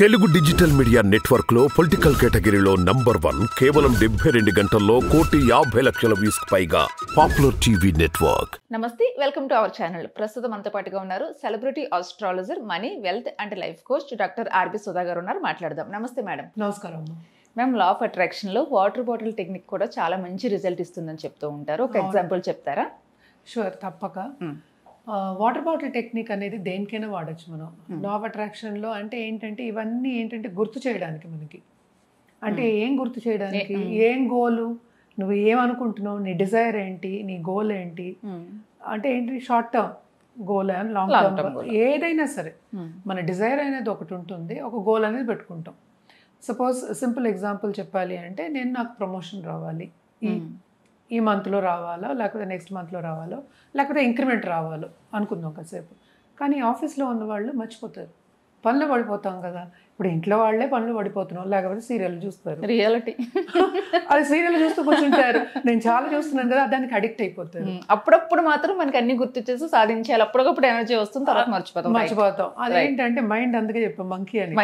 Telugu digital media network లో political కేటగిరీలో number 1 కేవలం 72 గంటల్లో 1,50,00,000 వ్యూస్ పైగా పాపులర్ టీవీ నెట్వర్క్. నమస్తే, వెల్కమ్ టు అవర్ ఛానల్. ప్రస్తుతం మనతో పాటుగా ఉన్నారు celebrity astrologer, money, wealth and life coach doctor R B Sudha గారు ఉన్నారు. మాట్లాడదాం. నమస్తే మేడం. నమస్కారం. మ్యామ్, లా ఆఫ్ అట్రాక్షన్ లో వాటర్ బాటిల్ టెక్నిక్ కూడా చాలా మంచి రిజల్ట్ ఇస్తుందని చెప్తూ ఉంటారు. ఒక ఎగ్జాంపుల్ చెప్తారా? షూర్, తప్పక. వాటర్ బాటిల్ టెక్నిక్ అనేది దేనికైనా వాడచ్చు మనం. లా ఆఫ్ అట్రాక్షన్లో అంటే ఏంటంటే ఇవన్నీ ఏంటంటే గుర్తు చేయడానికి మనకి. అంటే ఏం గుర్తు చేయడానికి, ఏం గోలు, నువ్వు ఏమనుకుంటున్నావు, నీ డిజైర్ ఏంటి, నీ గోల్ ఏంటి, అంటే ఏంటి short term goal and long term ఏదైనా సరే మన డిజైర్ అనేది ఒకటి ఉంటుంది, ఒక గోల్ అనేది పెట్టుకుంటాం. సపోజ్ సింపుల్ ఎగ్జాంపుల్ చెప్పాలి అంటే నాకు ప్రమోషన్ రావాలి, ఈ మంత్లో రావాలో లేకపోతే నెక్స్ట్ మంత్లో రావాలో లేకపోతే ఇంక్రిమెంట్ రావాలో అనుకుందాం కాసేపు. కానీ ఆఫీస్లో ఉన్న వాళ్ళు మర్చిపోతారు, పనులు పడిపోతాం కదా. ఇప్పుడు ఇంట్లో వాళ్ళే పనులు పడిపోతున్నాం, లేకపోతే సీరియల్ చూస్తారు. రియాలిటీ అది సీరియల్ చూస్తూ కూర్చుంటారు. నేను చాలా చూస్తున్నాను కదా, దానికి అడిక్ట్ అయిపోతారు. అప్పుడప్పుడు మాత్రం మనకి అన్ని గుర్తు చేసి సాధించాలి, అప్పుడప్పుడు ఎనర్జీ వస్తుంది, తర్వాత మర్చిపోతాం. అదేంటంటే మైండ్, అందుకే చెప్పాం మంకీ అని,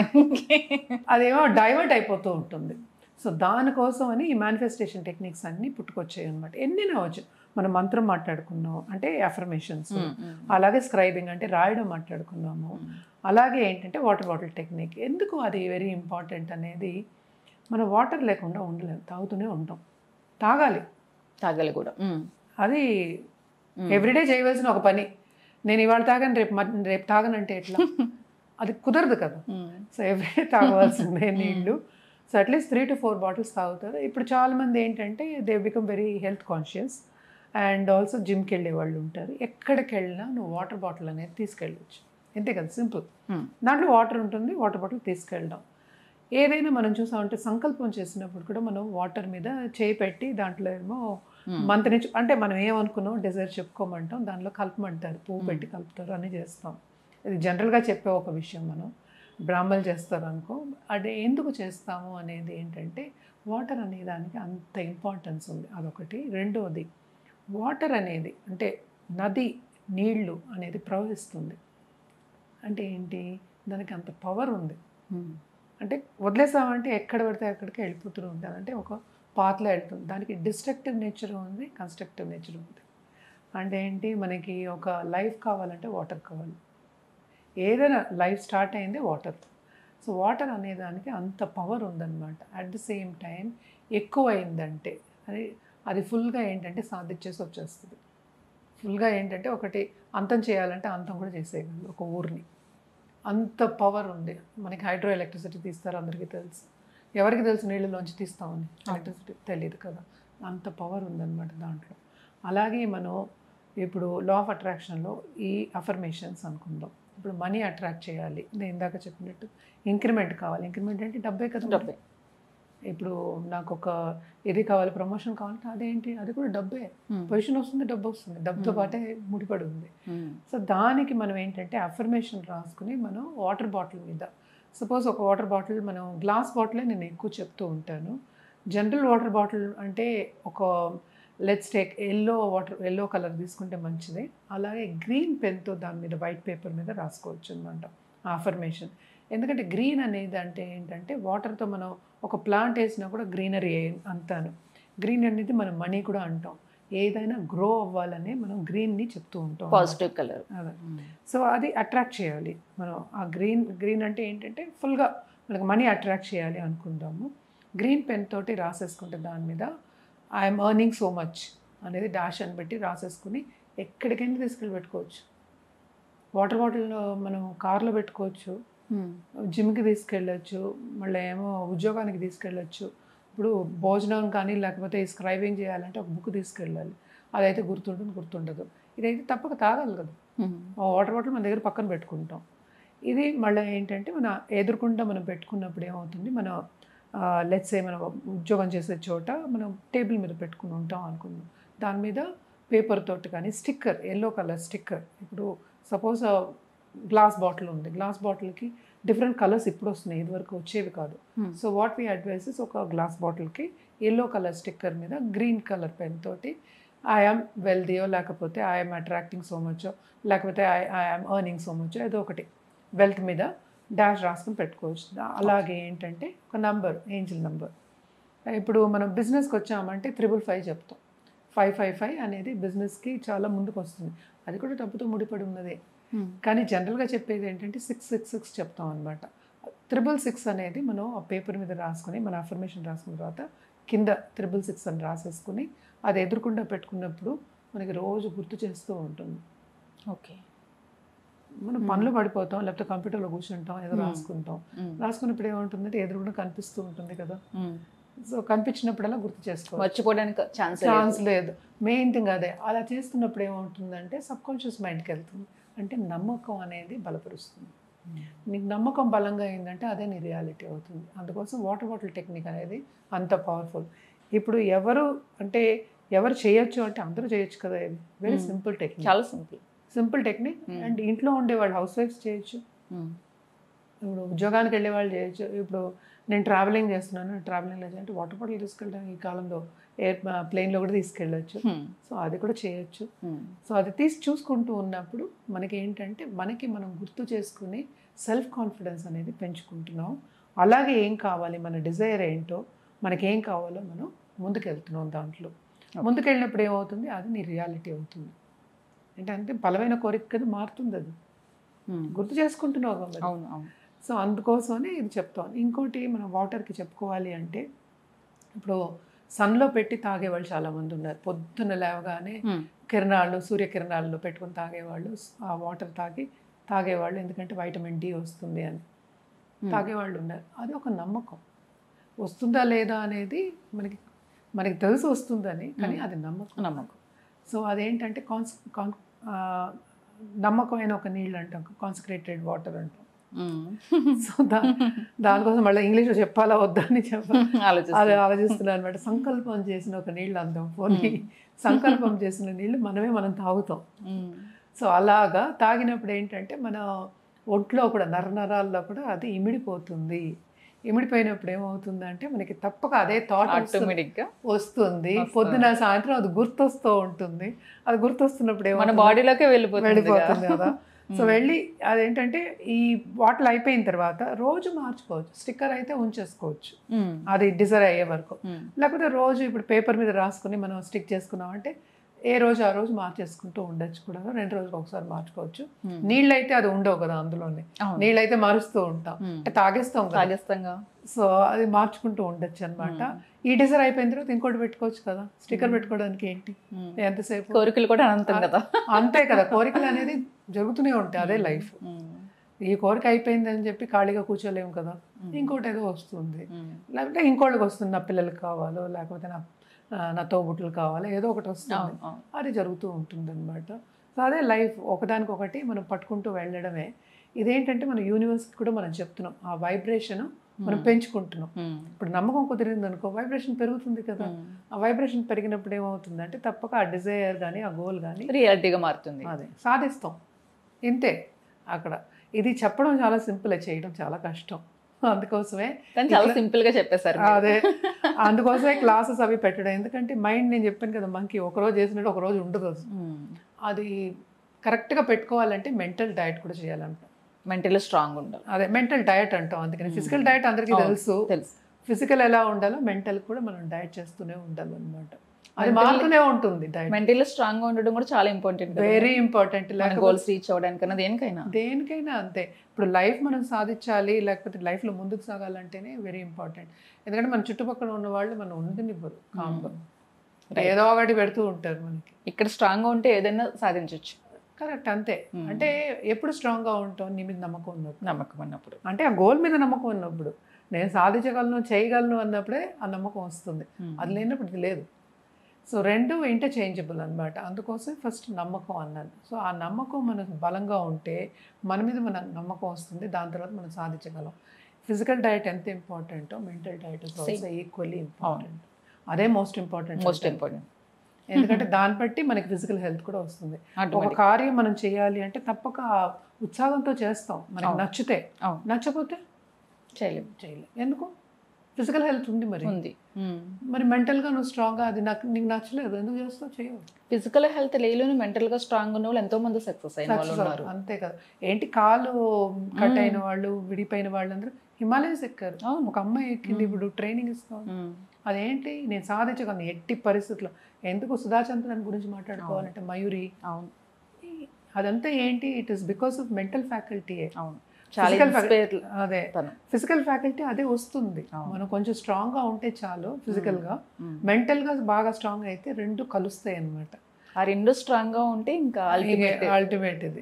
అదేమో డైవర్ట్ అయిపోతూ ఉంటుంది. సో దానికోసం అని ఈ మేనిఫెస్టేషన్ టెక్నిక్స్ అన్నీ పుట్టుకొచ్చాయి అనమాట. ఎన్నైనా అవచ్చు. మనం మంత్రం మాట్లాడుకున్నాం అంటే అఫర్మేషన్స్, అలాగే స్క్రైబింగ్ అంటే రాయడం మాట్లాడుకున్నాము. అలాగే ఏంటంటే వాటర్ బాటిల్ టెక్నిక్. ఎందుకు అది వెరీ ఇంపార్టెంట్ అనేది, మనం వాటర్ లేకుండా ఉండలేము, తాగుతూనే ఉంటాం, తాగాలి కూడా. అది ఎవ్రీడే చేయవలసిన ఒక పని. నేను ఇవాళ తాగాను, రేపు తాగనంటే ఎట్లా? అది కుదరదు కదా. సో ఎవ్రీడే తాగవలసిందే నీళ్ళు. సో అట్లీస్ట్ 3 to 4 బాటిల్స్ తాగుతారు. ఇప్పుడు చాలామంది ఏంటంటే they become very health conscious and also జిమ్కి వెళ్ళే వాళ్ళు ఉంటారు. ఎక్కడికి వెళ్ళినా నువ్వు వాటర్ బాటిల్ అనేది తీసుకెళ్ళవచ్చు, అంతే కదా, సింపుల్. దాంట్లో వాటర్ ఉంటుంది, వాటర్ బాటిల్ తీసుకెళ్ళడం. ఏదైనా మనం చూసామంటే సంకల్పం చేసినప్పుడు కూడా మనం వాటర్ మీద చేయి పెట్టి దాంట్లో ఏమో మంత్ నుంచి అంటే మనం ఏమనుకున్నాం డిజైర్ చెప్పుకోమంటాం, దాంట్లో కలపమంటారు, పువ్వు పెట్టి కలుపుతారు, అన్నీ చేస్తాం. ఇది జనరల్గా చెప్పే ఒక విషయం. మనం బ్రాహ్మణులు చేస్తారు అనుకో. అదే ఎందుకు చేస్తాము అనేది ఏంటంటే వాటర్ అనే దానికి అంత ఇంపార్టెన్స్ ఉంది, అదొకటి. రెండోది, వాటర్ అనేది అంటే నది, నీళ్లు అనేది ప్రవహిస్తుంది అంటే ఏంటి, దానికి అంత పవర్ ఉంది. అంటే వదిలేసామంటే ఎక్కడ పడితే అక్కడికి వెళ్ళిపోతూ ఉంటుంది, అంటే ఒక పాత్లో వెళ్తుంది. దానికి డిస్ట్రక్టివ్ నేచర్ ఉంది, కన్స్ట్రక్టివ్ నేచర్ ఉంది. అంటే ఏంటి, మనకి ఒక లైఫ్ కావాలంటే వాటర్ కావాలి. ఏదైనా లైఫ్ స్టార్ట్ అయింది వాటర్. సో వాటర్ అనేదానికి అంత పవర్ ఉందన్నమాట. అట్ ది సేమ్ టైం ఎక్కువ అయిందంటే అది ఫుల్గా ఏంటంటే సాధించేసి వచ్చేస్తుంది. ఫుల్గా ఏంటంటే ఒకటి అంతం చేయాలంటే అంతం కూడా చేసేయగలదు ఒక ఊరిని. అంత పవర్ ఉంది. మనకి హైడ్రో ఎలక్ట్రిసిటీ తీస్తారు, అందరికీ తెలుసు. ఎవరికి తెలుసు నీళ్ళలోంచి తీస్తామని? ఎలక్ట్రిసిటీ తెలియదు కదా. అంత పవర్ ఉందన్నమాట దాంట్లో. అలాగే మనం ఇప్పుడు లా ఆఫ్ అట్రాక్షన్లో ఈ అఫర్మేషన్స్ అనుకుందాం. ఇప్పుడు మనీ అట్రాక్ట్ చేయాలి, నేను ఇందాక చెప్పినట్టు ఇంక్రిమెంట్ కావాలి. ఇంక్రిమెంట్ అంటే డబ్బే కదా, డబ్బే. ఇప్పుడు నాకు ఒక ఇది కావాలి, ప్రమోషన్ కావాలంటే అదేంటి, అది కూడా డబ్బే. పొజిషన్ వస్తుంది, డబ్బు వస్తుంది, డబ్బుతో పాటే ముడిపడి ఉంది. సో దానికి మనం ఏంటంటే అఫర్మేషన్ రాసుకుని మనం వాటర్ బాటిల్ మీద, సపోజ్ ఒక వాటర్ బాటిల్, మనం గ్లాస్ బాటిలే నేను ఎక్కువ చెప్తూ ఉంటాను. జనరల్ వాటర్ బాటిల్ అంటే ఒక లెట్స్ టేక్ ఎల్లో కలర్ తీసుకుంటే మంచిది. అలాగే గ్రీన్ పెన్తో దాని మీద వైట్ పేపర్ మీద రాసుకోవచ్చు అనమాట అఫర్మేషన్. ఎందుకంటే గ్రీన్ అనేది అంటే ఏంటంటే వాటర్తో మనం ఒక ప్లాంట్ వేసినా కూడా గ్రీనరీ అంతాను. గ్రీన్ అనేది మనం మనీ కూడా అంటాం. ఏదైనా గ్రో అవ్వాలని మనం గ్రీన్ని చెప్తూ ఉంటాం, పాజిటివ్ కలర్. అదే. సో అది అట్రాక్ట్ చేయాలి మనం. ఆ గ్రీన్ అంటే ఏంటంటే ఫుల్గా మనకు మనీ అట్రాక్ట్ చేయాలి అనుకుందాము. గ్రీన్ పెన్ తోటి రాసేసుకుంటే దాని మీద ఐఎమ్ ఎర్నింగ్ సో మచ్ అనేది డాష్ అని పెట్టి రాసేసుకుని ఎక్కడికైనా తీసుకెళ్ళి పెట్టుకోవచ్చు. వాటర్ బాటిల్లో మనం కార్లో పెట్టుకోవచ్చు, జిమ్కి తీసుకెళ్ళచ్చు, మళ్ళీ ఏమో ఉద్యోగానికి తీసుకెళ్ళచ్చు. ఇప్పుడు భోజనం కానీ లేకపోతే స్క్రైబింగ్ చేయాలంటే ఒక బుక్ తీసుకెళ్ళాలి, అదైతే గుర్తుండదు. ఇదైతే తప్పక తాగాలి కదా. వాటర్ బాటిల్ మన దగ్గర పక్కన పెట్టుకుంటాం. ఇది మళ్ళీ ఏంటంటే మన ఎదురుకుండా మనం పెట్టుకున్నప్పుడు ఏమవుతుంది, మన లెట్స్ సే మనం ఉద్యోగం చేసే చోట మనం టేబుల్ మీద పెట్టుకుని ఉంటాం అనుకున్నాం. దాని మీద పేపర్ తోటి కానీ స్టిక్కర్, ఎల్లో కలర్ స్టిక్కర్. ఇప్పుడు సపోజ్ గ్లాస్ బాటిల్ ఉంది, గ్లాస్ బాటిల్కి డిఫరెంట్ కలర్స్ ఇప్పుడు వస్తున్నాయి, ఇదివరకు వచ్చేవి కాదు. సో వాట్ వీ అడ్వైసెస్, ఒక గ్లాస్ బాటిల్కి ఎల్లో కలర్ స్టిక్కర్ మీద గ్రీన్ కలర్ పెన్ తోటి ఐఎమ్ వెల్దీయో లేకపోతే ఐఎమ్ అట్రాక్టింగ్ సో మచ్ లేకపోతే ఐఎమ్ ఎర్నింగ్ సో మచ్ ఏదో ఒకటి వెల్త్ మీద డాష్ రాసుకుని పెట్టుకోవచ్చు. అలాగే ఏంటంటే ఒక నంబర్, ఏంజిల్ నంబర్. ఇప్పుడు మనం బిజినెస్కి వచ్చామంటే 555 చెప్తాం. 555 అనేది బిజినెస్కి చాలా ముందుకు వస్తుంది. అది కూడా డబ్బుతో ముడిపడి ఉన్నదే. కానీ జనరల్గా చెప్పేది ఏంటంటే 666 చెప్తాం అనమాట. 666 అనేది మనం ఆ పేపర్ మీద రాసుకొని మన అఫర్మేషన్ రాసుకున్న తర్వాత కింద 666 అని రాసేసుకుని అది ఎదురుకుండా పెట్టుకున్నప్పుడు మనకి రోజు గుర్తు చేస్తూ ఉంటుంది. ఓకే. మనం పనులు పడిపోతాం, లేకపోతే కంప్యూటర్లో కూర్చుంటాం, ఏదో రాసుకుంటాం. రాసుకున్నప్పుడు ఏముంటుందంటే ఎదురుగుండా కనిపిస్తూ ఉంటుంది కదా. సో కనిపించినప్పుడల్లా గుర్తు చేసుకోవాలి, మర్చిపోవడానికి ఛాన్స్ లేదు. మెయిన్ థింగ్ అదే. అలా చేస్తున్నప్పుడు ఏమవుతుందంటే సబ్కాన్షియస్ మైండ్కి వెళ్తుంది. అంటే నమ్మకం అనేది బలపరుస్తుంది. నీకు నమ్మకం బలంగా అయిందంటే అదే నీ రియాలిటీ అవుతుంది. అందుకోసం వాటర్ బాటిల్ టెక్నిక్ అనేది అంత పవర్ఫుల్. ఇప్పుడు ఎవరు చేయొచ్చు అంటే అందరూ చేయొచ్చు కదా. ఇది వెరీ సింపుల్ టెక్నిక్, చాలా సింపుల్ టెక్నిక్. అండ్ ఇంట్లో ఉండేవాళ్ళు హౌస్ వైఫ్స్ చేయొచ్చు, ఇప్పుడు ఉద్యోగానికి వెళ్ళే వాళ్ళు చేయొచ్చు. ఇప్పుడు నేను ట్రావెలింగ్ చేస్తున్నాను, ట్రావెలింగ్లో అంటే వాటర్ బాటిల్ తీసుకెళ్ళడం ఈ కాలంలో ప్లేన్లో కూడా తీసుకెళ్ళచ్చు. సో అది కూడా చేయొచ్చు. సో అది చూసుకుంటూ ఉన్నప్పుడు మనకి ఏంటంటే మనం గుర్తు చేసుకుని సెల్ఫ్ కాన్ఫిడెన్స్ అనేది పెంచుకుంటున్నాం. అలాగే ఏం కావాలి, మన డిజైర్ ఏంటో, మనకేం కావాలో మనం ముందుకెళ్తున్నాం. దాంట్లో ముందుకెళ్ళినప్పుడు ఏమవుతుంది, అది నీ రియాలిటీ అవుతుంది. అంటే బలమైన కోరిక కదా మారుతుంది. అది గుర్తు చేసుకుంటున్నావు కదా. సో అందుకోసమనే ఇది చెప్తాను. ఇంకోటి మనం వాటర్కి చెప్పుకోవాలి అంటే ఇప్పుడు సన్లో పెట్టి తాగేవాళ్ళు చాలామంది ఉన్నారు. పొద్దున్న లేవగానే సూర్యకిరణాల్లో పెట్టుకుని తాగేవాళ్ళు, ఆ వాటర్ తాగేవాళ్ళు. ఎందుకంటే వైటమిన్ డి వస్తుంది అని తాగేవాళ్ళు ఉన్నారు. అది ఒక నమ్మకం. వస్తుందా లేదా అనేది మనకి తెలుసు వస్తుందని, కానీ అది నమ్మకం. సో అదేంటంటే నమ్మకమైన ఒక నీళ్ళు అంటాం, కాన్సన్ట్రేటెడ్ వాటర్ అంటాం. సో దానికోసం మళ్ళీ ఇంగ్లీష్లో చెప్పాలా వద్దా అని అది ఆలోచిస్తున్నాను అనమాట. సంకల్పం చేసిన ఒక నీళ్ళు అందాం. పోనీ సంకల్పం చేసిన నీళ్ళు మనం తాగుతాం. సో అలాగా తాగినప్పుడు ఏంటంటే మన ఒంట్లో కూడా నరాల్లో కూడా అది ఇమిడిపోతుంది. ఇమిడిపోయినప్పుడు ఏమవుతుందంటే మనకి తప్పక అదే థాట్ ఆటోమేటిక్గా వస్తుంది. పొద్దున సాయంత్రం అది గుర్తొస్తూ ఉంటుంది. అది గుర్తొస్తున్నప్పుడు మన బాడీలోకే వెళ్ళిపోతుంది కదా. సో వెళ్ళి అదేంటంటే ఈ బాటిల్ అయిపోయిన తర్వాత రోజు మార్చుకోవచ్చు. స్టిక్కర్ అయితే ఉంచేసుకోవచ్చు అది డిజైర్ అయ్యే వరకు. లేకపోతే రోజు ఇప్పుడు పేపర్ మీద రాసుకుని మనం స్టిక్ చేసుకున్నామంటే ఏ రోజు ఆ రోజు మార్చేసుకుంటూ ఉండొచ్చు కూడా. 2 రోజులకు ఒకసారి మార్చుకోవచ్చు. నీళ్ళు అయితే అది ఉండవు కదా, అందులోనే నీళ్ళు అయితే మారుస్తూ ఉంటాం, అంటే తాగేస్తాం. సో అది మార్చుకుంటూ ఉండొచ్చు అనమాట. ఈ డిజైర్ అయిపోయిన తర్వాత ఇంకోటి పెట్టుకోవచ్చు కదా. స్టిక్కర్ పెట్టుకోవడానికి ఏంటి, ఎంతసేపు కోరికలు కూడా అంతే కదా. కోరికలు అనేది జరుగుతూనే ఉంటాయి, అదే లైఫ్. ఈ కోరిక అయిపోయింది అని చెప్పి ఖాళీగా కూర్చోలేము కదా. ఇంకోటి ఏదో వస్తుంది, లేకపోతే ఇంకోటికి వస్తుంది. నా పిల్లలకి కావాలో, లేకపోతే నా తోబుట్టులు కావాలో, ఏదో ఒకటి వస్తుంది. అది జరుగుతూ ఉంటుంది అనమాట. సో అదే లైఫ్. ఒకదానికొకటి మనం పట్టుకుంటూ వెళ్ళడమే. ఇదేంటంటే మన యూనివర్స్కి కూడా మనం చెప్తున్నాం, ఆ వైబ్రేషన్ మనం పెంచుకుంటున్నాం. ఇప్పుడు నమ్మకం కుదిరింది అనుకో, వైబ్రేషన్ పెరుగుతుంది కదా. ఆ వైబ్రేషన్ పెరిగినప్పుడు ఏమవుతుంది అంటే తప్పక ఆ డిజైర్ కానీ ఆ గోల్ కానీ రియాలిటీగా మారుతుంది. అదే సాధిస్తాం. ఇంతే అక్కడ. ఇది చెప్పడం చాలా సింపుల్, చేయడం చాలా కష్టం. అందుకోసమే చాలా సింపుల్ గా చెప్పేశారు. అదే అందుకోసమే క్లాసెస్ అవి పెట్టడం. ఎందుకంటే మైండ్, నేను చెప్పాను కదా, మనకి ఒకరోజు చేసినట్టు ఒకరోజు ఉండదు. అది కరెక్ట్గా పెట్టుకోవాలంటే మెంటల్ డయట్ కూడా చేయాలంట. మెంటల్ స్ట్రాంగ్ ఉండాలి. అదే మెంటల్ డయట్ అంటాం. అందుకని ఫిజికల్ డయట్ అందరికీ తెలుసు. ఫిజికల్ ఎలా ఉండాలో మెంటల్ కూడా మనం డయట్ చేస్తూనే ఉండాలి అనమాట. అది మారుతూనే ఉంటుంది. డయట్ మెంటల్ స్ట్రాంగ్ గా ఉండడం కూడా చాలా important, very important. Goals reach అవ్వడానికన్నా దేనికైనా అంతే. ఇప్పుడు లైఫ్ మనం సాధించాలి, లేకపోతే లైఫ్లో ముందుకు సాగాలంటేనే వెరీ ఇంపార్టెంట్. ఎందుకంటే మన చుట్టుపక్కల ఉన్న వాళ్ళు మనం ఉండనివ్వరు, కామ్గా ఏదో ఒకటి పెడుతూ ఉంటారు మనకి. ఇక్కడ స్ట్రాంగ్గా ఉంటే ఏదైనా సాధించవచ్చు. కరెక్ట్, అంతే. అంటే ఎప్పుడు స్ట్రాంగ్గా ఉంటాం, నీ మీద నమ్మకం ఉన్నప్పుడు, అంటే ఆ గోల్ మీద నమ్మకం ఉన్నప్పుడు, నేను సాధించగలను, చేయగలను అన్నప్పుడే ఆ నమ్మకం వస్తుంది. అది లేనప్పుడు ఇది లేదు. సో 2 ఇంటర్చేంజబుల్ అనమాట. అందుకోసం ఫస్ట్ నమ్మకం అన్నాను. సో ఆ నమ్మకం మనకు బలంగా ఉంటే మన మీద మన నమ్మకం వస్తుంది. దాని తర్వాత మనం సాధించగలం. ఫిజికల్ డయట్ ఎంత ఇంపార్టెంటో mental diet is also equally important. అదే మోస్ట్ ఇంపార్టెంట్. ఎందుకంటే దాన్ని బట్టి మనకి ఫిజికల్ హెల్త్ కూడా వస్తుంది. ఒక కార్యం మనం చేయాలి అంటే తప్పక ఉత్సాహంతో చేస్తాం, మనకి నచ్చితే. నచ్చకపోతే చేయలేం. ఎందుకు? ఫిజికల్ హెల్త్ ఉంది మరి ఉంది. మరి మెంటల్గా నువ్వు స్ట్రాంగ్గా అది నీకు నచ్చలేదు ఎందుకు చేస్తావు చేయవు. ఫిజికల్ హెల్త్ లేని మెంటల్గా స్ట్రాంగ్ ఉన్న వాళ్ళు ఎంతో మంది సక్సెస్ అయిన వాళ్ళు ఉన్నారు. అంతే కదా. ఏంటి కాలు కట్ అయిన వాళ్ళు విడిపోయిన వాళ్ళందరూ హిమాలయస్ ఎక్కారు. ఒక అమ్మాయి ఎక్కింది ఇప్పుడు ట్రైనింగ్ ఇస్తాం. అదేంటి నేను సాధించగలను ఎట్టి పరిస్థితుల్లో. ఎందుకు సుధాచంద్రన్ గురించి మాట్లాడుకోవాలంటే మయూరి అదంతా ఏంటి it is because of mental faculty. అదే ఫిజికల్ ఫ్యాకల్టీ అదే వస్తుంది. మనం కొంచెం స్ట్రాంగ్ గా ఉంటే చాలు ఫిజికల్ గా, మెంటల్ గా బాగా స్ట్రాంగ్ అయితే రెండు కలుస్తాయి అన్నమాట. ఆ రెండు స్ట్రాంగ్ గా ఉంటే ఇంకా అల్టిమేట్ ఇది.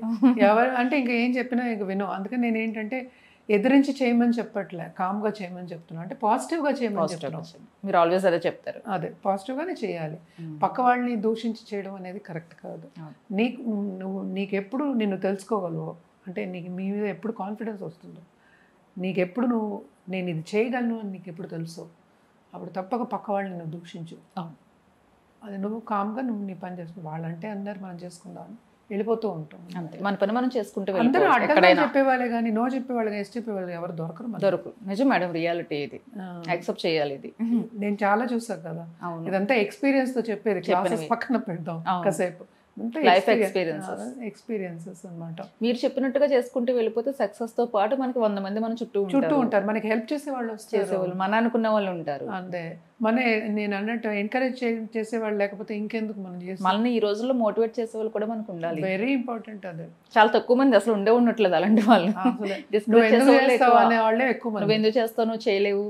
ఎవరు అంటే ఇంకా ఏం చెప్పినా ఇంకా విను. అందుకని నేను ఏంటంటే ఎదిరించి చేయమని చెప్పట్లే, కామ్గా చేయమని చెప్తున్నా. అంటే పాజిటివ్గా చేయమని చెప్తున్నాను. మీరు ఆల్వేస్ అదే చెప్తారు. అదే పాజిటివ్గానే చేయాలి. పక్క వాళ్ళని దూషించి చేయడం అనేది కరెక్ట్ కాదు. నీకెప్పుడు నిన్ను తెలుసుకోగలవు అంటే నీకు మీ మీద ఎప్పుడు కాన్ఫిడెన్స్ వస్తుందో, నీకెప్పుడు నేను ఇది చేయగలను అని నీకు ఎప్పుడు తెలుసు, అప్పుడు తప్పక పక్క వాళ్ళని నువ్వు దూషించు. అది నువ్వు కామ్గా నీ పని చేసుకుని వాళ్ళంటే అందరు మనం చేసుకుందాం వెళ్ళిపోతూ ఉంటాం. అంతే, మన పని మనం చేసుకుంటూ అందరూ అడ్డంగా చెప్పేవాళ్ళే కానీ నో చెప్పేవాళ్ళు ఎస్ చెప్పేవాళ్ళు ఎవరు దొరకరు. నిజం మేడం, రియాలిటీ ఇది, యాక్సెప్ట్ చేయాలి. ఇది నేను చాలా చూసాను కదా. ఇదంతా ఎక్స్పీరియన్స్ తో చెప్పేది. క్లాసెస్ పక్కన పెడదాం కాసేపు. లైఫ్ ఎక్స్పీరియన్సెస్ అన్నమాట. మీరు చెప్పినట్టుగా చేసుకుంటూ వెళ్ళిపోతే సక్సెస్ తో పాటు మనకి 100 మంది మన చుట్టూ ఉంటారు. మనకి హెల్ప్ చేసే వాళ్ళు చేసేవాళ్ళు, మన అనుకున్న వాళ్ళు ఉంటారు. అంతే, నేను అన్నట్టు ఎంకరేజ్ చేసేవాళ్ళు లేకపోతే ఇంకెందుకు మనం చేస్తాం. మనల్ని ఈ రోజుల్లో మోటివేట్ చేసే వాళ్ళు కూడా మనకు ఉండాలి. Very important. అదే చాలా తక్కువ మంది అసలు ఉండట్లేదు అలాంటి వాళ్ళు. వాళ్ళే ఎక్కువ మంది. నువ్వు ఎందుకు చేస్తావు, నువ్వు చేయలేవు,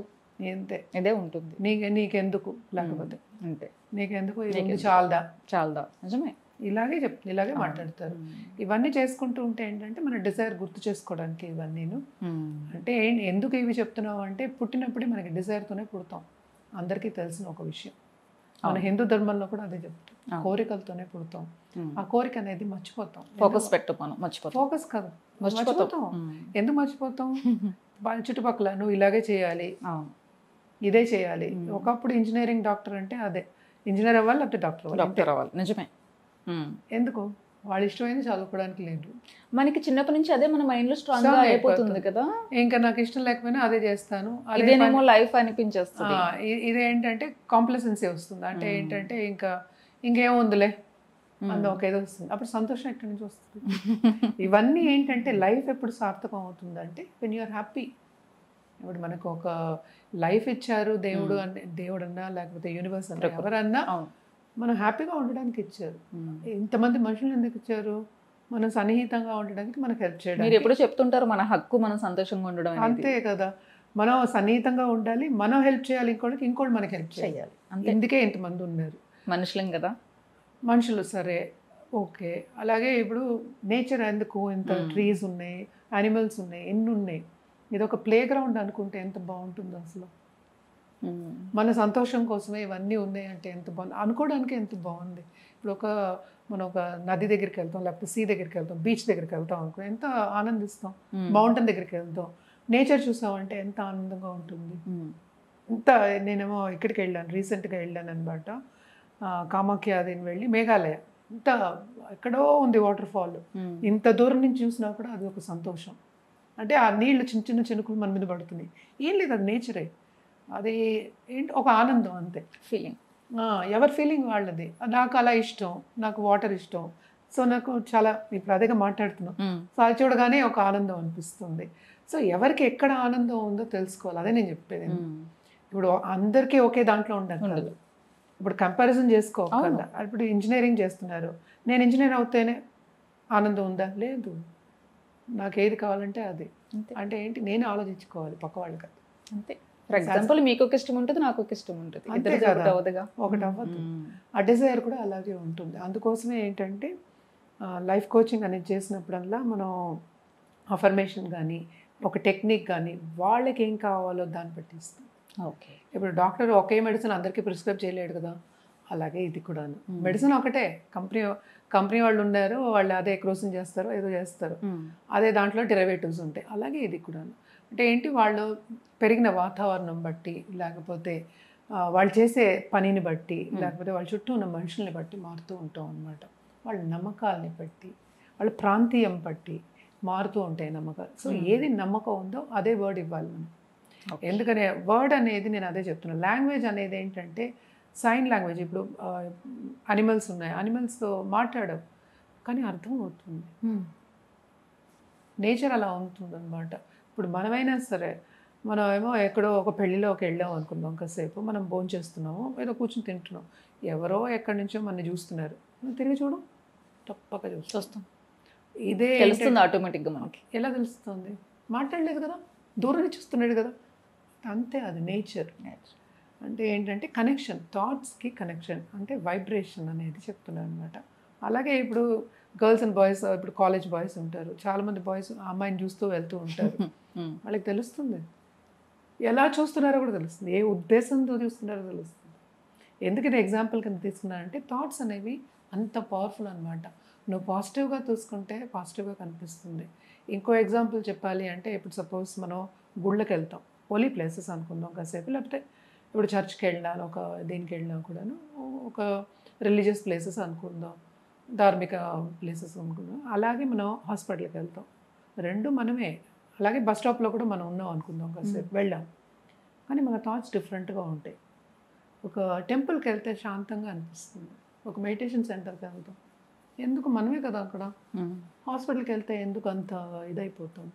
అంతే ఇదే ఉంటుంది. నీకెందుకు లేకపోతే అంతే, నీకెందుకు చాలదా. నిజమే, ఇలాగే మాట్లాడతారు. ఇవన్నీ చేసుకుంటూ ఉంటే ఏంటంటే మన డిజైర్ గుర్తు చేసుకోవడానికి ఇవన్నీ. అంటే ఎందుకు ఇవి చెప్తున్నావు అంటే పుట్టినప్పుడే మనకి డిజైర్తోనే పుడతాం. అందరికీ తెలిసిన ఒక విషయం. మన హిందూ ధర్మంలో కూడా అదే చెప్తాం, కోరికలతోనే పుడతాం. ఆ కోరిక అనేది మర్చిపోతాం. ఫోకస్ పెట్టమను మర్చిపోతాం. ఫోకస్ కాదు, మర్చిపోతాం. ఎందుకు మర్చిపోతాం? చుట్టుపక్కల నువ్వు ఇలాగే చేయాలి, ఇదే చేయాలి. ఒకప్పుడు ఇంజనీరింగ్ డాక్టర్ అంటే అదే ఇంజనీర్ అవ్వాలి లేకపోతే డాక్టర్ అవ్వాలి. నిజమే. ఎందుకు వాళ్ళు ఇష్టమైంది చదువుకోవడానికి లేదు. మనకి చిన్నప్పటి నుంచి అదే మన మైండ్ లో స్ట్రాంగ్ గా అయిపోతుంది కదా. ఇంకా నాకు ఇష్టం లేకపోయినా అదే చేస్తాను, అదేనేమో లైఫ్ అనిపించేస్తుంది. ఇదేంటంటే కాంప్లసెన్సీ వస్తుంది. అంటే ఏంటంటే ఇంకేముందిలే అందు ఒక ఏదో వస్తుంది. అప్పుడు సంతోషం ఎక్కడి నుంచి వస్తుంది? ఇవన్నీ ఏంటంటే లైఫ్ ఎప్పుడు సార్థకం అవుతుంది అంటే వెన్ యూఆర్ హ్యాపీ. ఇప్పుడు మనకు ఒక లైఫ్ ఇచ్చారు దేవుడు అన్నా లేకపోతే యూనివర్స్ అన్నా ఎవరన్నా మనం హ్యాపీగా ఉండడానికి ఇచ్చారు. ఇంతమంది మనుషులు ఎందుకు ఇచ్చారు? మనం సన్నిహితంగా ఉండడానికి, మనకు హెల్ప్ చేయడానికి. మీరు ఎప్పుడు చెప్తుంటారు మన హక్కు మనం సంతోషంగా ఉండడం. అంతే కదా, మనం సన్నిహితంగా ఉండాలి, మనం హెల్ప్ చేయాలి ఇంకోటి మనకి హెల్ప్ చేయాలి. అందుకే ఇంతమంది ఉన్నారు. మనుషులం కదా, మనుషులు. సరే ఓకే, అలాగే ఇప్పుడు నేచర్ ఎందుకు ఇంత ట్రీస్ ఉన్నాయి, యానిమల్స్ ఉన్నాయి, ఎన్ని ఉన్నాయి. ఇది ఒక ప్లే గ్రౌండ్ అనుకుంటే ఎంత బాగుంటుందో అసలు. మన సంతోషం కోసమే ఇవన్నీ ఉన్నాయి అంటే ఎంత బాగుంది అనుకోవడానికి, ఎంత బాగుంది. ఇప్పుడు మనం ఒక నది దగ్గరికి వెళ్తాం, లేకపోతే సీ దగ్గరికి వెళ్తాం, బీచ్ దగ్గరికి వెళ్తాం అనుకో ఎంత ఆనందిస్తాం. మౌంటైన్ దగ్గరికి వెళ్తాం, నేచర్ చూసామంటే ఎంత ఆనందంగా ఉంటుంది. నేనేమో ఇక్కడికి వెళ్ళాను, రీసెంట్గా వెళ్ళాను అనమాట. కామాఖ్య అదిని వెళ్ళి మేఘాలయ, ఇంత ఎక్కడో ఉంది వాటర్ ఫాల్. ఇంత దూరం నుంచి చూసినా కూడా అది ఒక సంతోషం. అంటే ఆ నీళ్లు చిన్న చిన్న చినుకులు మన మీద పడుతున్నాయి. ఏం లేదు, అది నేచరే. అది ఏంటి ఒక ఆనందం, అంతే ఫీలింగ్. ఎవరి ఫీలింగ్ వాళ్ళది. నాకు అలా ఇష్టం, నాకు వాటర్ ఇష్టం. సో నాకు చాలా ఇప్పుడు అదేగా మాట్లాడుతున్నాం. సో అది చూడగానే ఒక ఆనందం అనిపిస్తుంది. సో ఎవరికి ఎక్కడ ఆనందం ఉందో తెలుసుకోవాలి. అదే నేను చెప్పేది. ఇప్పుడు అందరికీ ఒకే దాంట్లో ఉండదు. ఇప్పుడు కంపారిజన్ చేసుకోగలరా? ఇప్పుడు ఇంజనీరింగ్ చేస్తున్నారు, నేను ఇంజనీర్ అవుతేనే ఆనందం ఉందా? లేదు. నాకు ఏది కావాలంటే అది. అంటే ఏంటి, నేను ఆలోచించుకోవాలి, పక్క వాళ్ళు కాదు. అంతే. ఫర్ ఎగ్జాంపుల్ మీకు ఒక ఇష్టం ఉంటుంది, నాకు ఒక ఇష్టం ఉంటుంది, ఒకటి అవ్వదు. ఆ డిజైర్ కూడా అలాగే ఉంటుంది. అందుకోసమే ఏంటంటే లైఫ్ కోచింగ్ అనేది చేసినప్పుడల్లా మనం అఫర్మేషన్ కానీ ఒక టెక్నిక్ కానీ వాళ్ళకి ఏం కావాలో దాన్ని బట్టి ఇస్తాం. ఓకే. ఇప్పుడు డాక్టర్ ఒకే మెడిసిన్ అందరికీ ప్రిస్క్రైబ్ చేయలేడు కదా. అలాగే ఇది కూడా మెడిసిన్ ఒకటే, కంపెనీ వాళ్ళు ఉన్నారు, వాళ్ళు అదే క్రోసింగ్ చేస్తారు, ఏదో చేస్తారు, అదే దాంట్లో డెరివేటివ్స్ ఉంటాయి. అలాగే ఇది కూడా అంటే ఏంటి, వాళ్ళు పెరిగిన వాతావరణం బట్టి, లేకపోతే వాళ్ళు చేసే పనిని బట్టి, లేకపోతే వాళ్ళ చుట్టూ ఉన్న మనుషుల్ని బట్టి మారుతూ ఉంటాం అన్నమాట. వాళ్ళ నమ్మకాలని బట్టి, వాళ్ళ ప్రాంతీయం బట్టి మారుతూ ఉంటాయి నమ్మకాలు. సో ఏది నమ్మకం ఉందో అదే వర్డ్ ఇవ్వాలి మనం. ఎందుకనే వర్డ్ అనేది నేను అదే చెప్తున్నాను. లాంగ్వేజ్ అనేది ఏంటంటే సైన్ లాంగ్వేజ్. ఇప్పుడు అనిమల్స్ ఉన్నాయి, అనిమల్స్తో మాట్లాడవు కానీ అర్థం అవుతుంది. నేచర్ అలా ఉంటుంది అనమాట. ఇప్పుడు మనమైనా సరే, మనం ఏమో ఎక్కడో ఒక పెళ్ళిలోకి వెళ్ళాం అనుకుందాం, కాసేపు మనం భోజనం చేస్తున్నాము, ఏదో కూర్చొని తింటున్నాం, ఎవరో ఎక్కడి నుంచో మన చూస్తున్నారు, మనం తిరిగి చూడం, తప్పక చూస్తాం. ఇదే తెలుస్తుంది ఆటోమేటిక్గా మనకి. ఎలా తెలుస్తుంది? మాట్లాడలేదు కదా, దూరం చూస్తున్నాడు కదా, అంతే. అది నేచర్. అంటే ఏంటంటే కనెక్షన్, థాట్స్కి కనెక్షన్, అంటే వైబ్రేషన్ అనేది చెప్తున్నాను అనమాట. అలాగే ఇప్పుడు గర్ల్స్ అండ్ బాయ్స్, ఇప్పుడు కాలేజ్ బాయ్స్ ఉంటారు, చాలామంది బాయ్స్ అమ్మాయిని చూస్తూ వెళ్తూ ఉంటారు, వాళ్ళకి తెలుస్తుంది, ఎలా చూస్తున్నారో కూడా తెలుస్తుంది, ఏ ఉద్దేశంతో చూస్తున్నారో తెలుస్తుంది. ఎందుకు ఇది ఎగ్జాంపుల్ కింద తీసుకున్నానంటే థాట్స్ అనేవి అంత పవర్ఫుల్ అనమాట. నువ్వు పాజిటివ్గా చూసుకుంటే పాజిటివ్గా కనిపిస్తుంది. ఇంకో ఎగ్జాంపుల్ చెప్పాలి అంటే, ఇప్పుడు సపోజ్ మనం గుళ్ళకి వెళ్తాం, హోలీ ప్లేసెస్ అనుకుందాం కాసేపు, లేకపోతే ఇప్పుడు చర్చ్కి వెళ్ళినా, ఒక దీనికి వెళ్ళినా కూడాను, ఒక రిలీజియస్ ప్లేసెస్ అనుకుందాం, ధార్మిక ప్లేసెస్ అనుకుందాం. అలాగే మనం హాస్పిటల్కి వెళ్తాం, రెండు మనమే. అలాగే బస్ స్టాప్లో కూడా మనం ఉన్నాం అనుకుందాం, కాసేపు వెళ్ళాం, కానీ మన థాట్స్ డిఫరెంట్గా ఉంటాయి. ఒక టెంపుల్కి వెళ్తే శాంతంగా అనిపిస్తుంది, ఒక మెడిటేషన్ సెంటర్కి వెళ్తాం, ఎందుకు మనమే కదా అక్కడ. హాస్పిటల్కి వెళ్తే ఎందుకు అంత ఇదైపోతాం,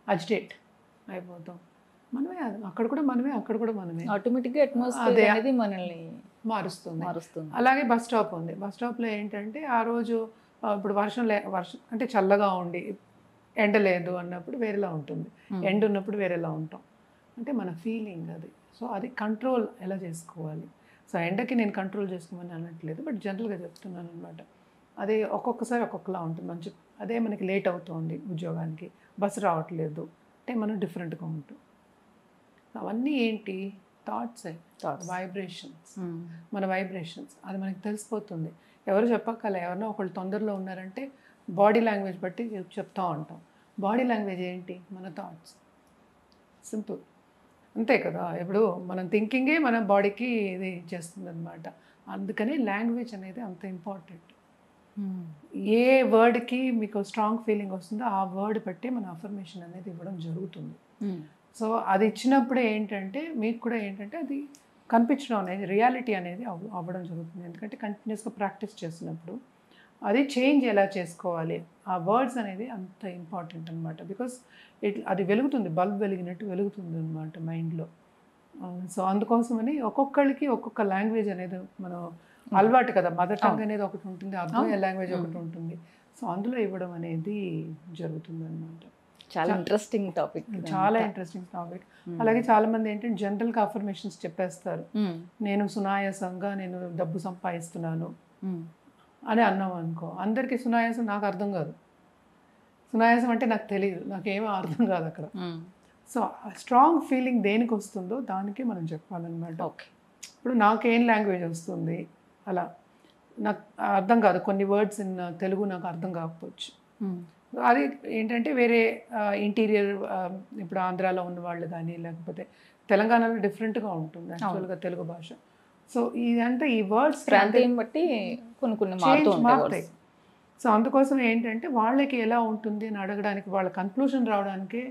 అజిటేట్ అయిపోతాం, మనమే. అక్కడ కూడా మనమే, అక్కడ కూడా మనమే. ఆటోమేటిక్గా అట్మాస్ఫియర్ అనేది మనల్ని మారుస్తుంది. అలాగే బస్ స్టాప్ ఉంది, బస్ స్టాప్లో ఏంటంటే ఆ రోజు ఇప్పుడు వర్షం అంటే చల్లగా ఉండి ఎండ లేదు అన్నప్పుడు వేరేలా ఉంటుంది, ఎండ ఉన్నప్పుడు వేరేలా ఉంటాం, అంటే మన ఫీలింగ్ అది. సో అది కంట్రోల్ ఎలా చేసుకోవాలి. సో ఎండకి నేను కంట్రోల్ చేసుకోమని అనట్లేదు, బట్ జనరల్గా చెప్తున్నాను అనమాట. అదే ఒక్కొక్కసారి ఒక్కొక్కలా ఉంటుంది. మంచి అదే మనకి లేట్ అవుతుంది ఉద్యోగానికి, బస్సు రావట్లేదు అంటే మనం డిఫరెంట్గా ఉంటాం. అవన్నీ ఏంటి? థాట్సే, వైబ్రేషన్స్. మన వైబ్రేషన్స్ అది మనకి తెలిసిపోతుంది. ఎవరు చెప్పక్కల, ఎవరినో ఒకళ్ళు తొందరలో ఉన్నారంటే బాడీ లాంగ్వేజ్ బట్టి చెప్తూ ఉంటాం. బాడీ లాంగ్వేజ్ ఏంటి? మన థాట్స్. సింపుల్, అంతే కదా. ఇప్పుడు మనం థింకింగే మన బాడీకి ఇది చేస్తుంది అనమాట. అందుకని లాంగ్వేజ్ అనేది అంత ఇంపార్టెంట్. ఏ వర్డ్కి మీకు స్ట్రాంగ్ ఫీలింగ్ వస్తుందో ఆ వర్డ్ బట్టి మన అఫర్మేషన్ అనేది ఇవ్వడం జరుగుతుంది. సో అది ఇచ్చినప్పుడే ఏంటంటే మీకు కూడా ఏంటంటే అది కనిపించడం అనేది, రియాలిటీ అనేది అవ్వడం జరుగుతుంది. ఎందుకంటే కంటిన్యూస్గా ప్రాక్టీస్ చేసినప్పుడు అది చేంజ్ ఎలా చేసుకోవాలి, ఆ వర్డ్స్ అనేది అంత ఇంపార్టెంట్ అనమాట. బికాస్ అది వెలుగుతుంది, బల్బ్ వెలిగినట్టు వెలుగుతుంది అనమాట మైండ్లో. సో అందుకోసమని ఒక్కొక్కరికి ఒక్కొక్క లాంగ్వేజ్ అనేది మనం అలవాటు కదా. మదర్ టంగ్ అనేది ఒకటి ఉంటుంది, అర్థమయ్యే లాంగ్వేజ్ ఒకటి ఉంటుంది. సో అందులో ఇవ్వడం అనేది జరుగుతుంది అనమాట. చాలా ఇంట్రెస్టింగ్ టాపిక్, చాలా ఇంట్రెస్టింగ్ టాపిక్. అలాగే చాలా మంది ఏంటంటే జనరల్గా అఫర్మేషన్స్ చెప్పేస్తారు. నేను సునాయాసంగా నేను డబ్బు సంపాదిస్తున్నాను అని అన్నాం అనుకో, అందరికీ సునాయాసం నాకు అర్థం కాదు. సునాయాసం అంటే నాకు తెలియదు, నాకేమీ అర్థం కాదు అక్కడ. సో స్ట్రాంగ్ ఫీలింగ్ దేనికి వస్తుందో దానికే మనం చెప్పాలన్నమాట. ఓకే, ఇప్పుడు నాకేం లాంగ్వేజ్ వస్తుంది అలా నాకు అర్థం కాదు, కొన్ని వర్డ్స్ ఇన్ తెలుగు నాకు అర్థం కాకపోవచ్చు. అది ఏంటంటే వేరే ఇంటీరియర్, ఇప్పుడు ఆంధ్రాలో ఉన్న వాళ్ళు కానీ లేకపోతే తెలంగాణలో డిఫరెంట్గా ఉంటుంది యాక్చువల్గా తెలుగు భాష. సో ఇదంతా ఈ వర్డ్స్ ప్రాంతం బట్టి కొన్ని మారుతాయి. సో అందుకోసం ఏంటంటే వాళ్ళకి ఎలా ఉంటుంది అని అడగడానికి, వాళ్ళ కన్క్లూషన్ రావడానికి